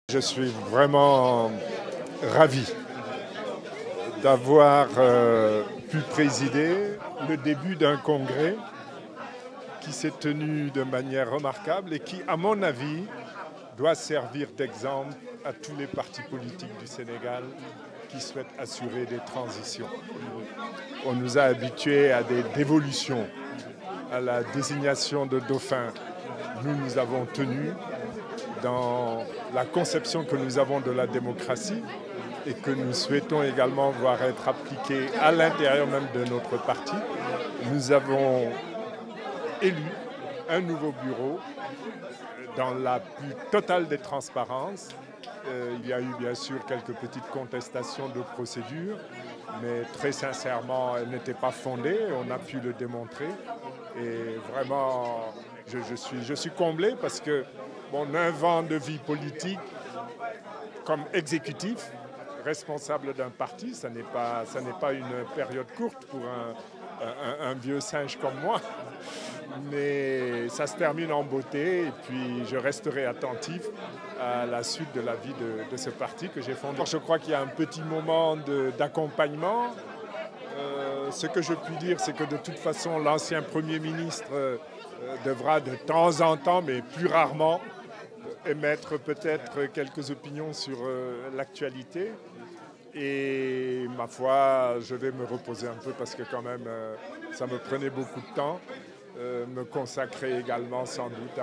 Je suis vraiment ravi d'avoir pu présider le début d'un congrès qui s'est tenu de manière remarquable et qui, à mon avis, doit servir d'exemple à tous les partis politiques du Sénégal qui souhaitent assurer des transitions. On nous a habitués à des dévolutions, à la désignation de dauphins. Nous avons tenu dans la conception que nous avons de la démocratie et que nous souhaitons également voir être appliquée à l'intérieur même de notre parti. Nous avons élu un nouveau bureau dans la plus totale des transparences. Il y a eu bien sûr quelques petites contestations de procédure, mais très sincèrement, elles n'étaient pas fondées, on a pu le démontrer. Et vraiment, je suis comblé parce que mon invent de vie politique comme exécutif, responsable d'un parti, ça n'est pas une période courte pour un vieux singe comme moi, mais ça se termine en beauté et puis je resterai attentif à la suite de la vie de ce parti que j'ai fondé. Je crois qu'il y a un petit moment d'accompagnement. Ce que je puis dire, c'est que de toute façon, l'ancien Premier ministre devra de temps en temps, mais plus rarement, émettre peut-être quelques opinions sur l'actualité. Et ma foi, je vais me reposer un peu parce que quand même, ça me prenait beaucoup de temps, me consacrer également sans doute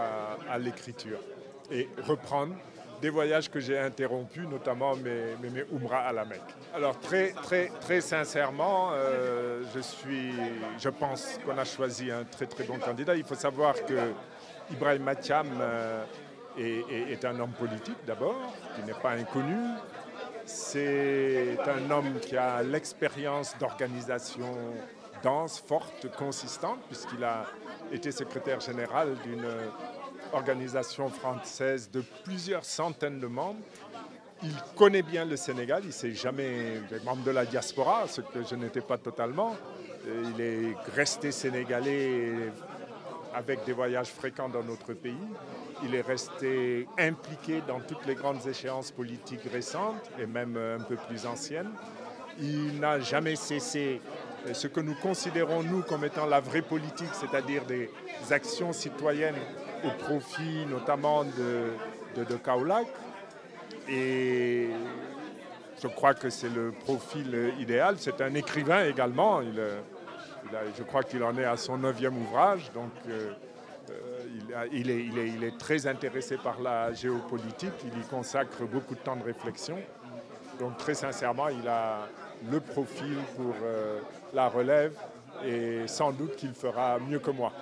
à l'écriture et reprendre des voyages que j'ai interrompus, notamment mes Umrah à la Mecque. Alors très sincèrement, je pense qu'on a choisi un très bon candidat. Il faut savoir que Ibrahim Mathiam est un homme politique d'abord, qui n'est pas inconnu. C'est un homme qui a l'expérience d'organisation dense, forte, consistante, puisqu'il a été secrétaire général d'une organisation française de plusieurs centaines de membres. Il connaît bien le Sénégal, il est membre de la diaspora, ce que je n'étais pas totalement. Il est resté sénégalais avec des voyages fréquents dans notre pays. Il est resté impliqué dans toutes les grandes échéances politiques récentes et même un peu plus anciennes. Il n'a jamais cessé ce que nous considérons, nous, comme étant la vraie politique, c'est-à-dire des actions citoyennes au profit notamment de Kaolack. Et je crois que c'est le profil idéal. C'est un écrivain également. Je crois qu'il en est à son 9e ouvrage. Donc il est très intéressé par la géopolitique. Il y consacre beaucoup de temps de réflexion. Donc très sincèrement, il a le profil pour la relève et sans doute qu'il fera mieux que moi.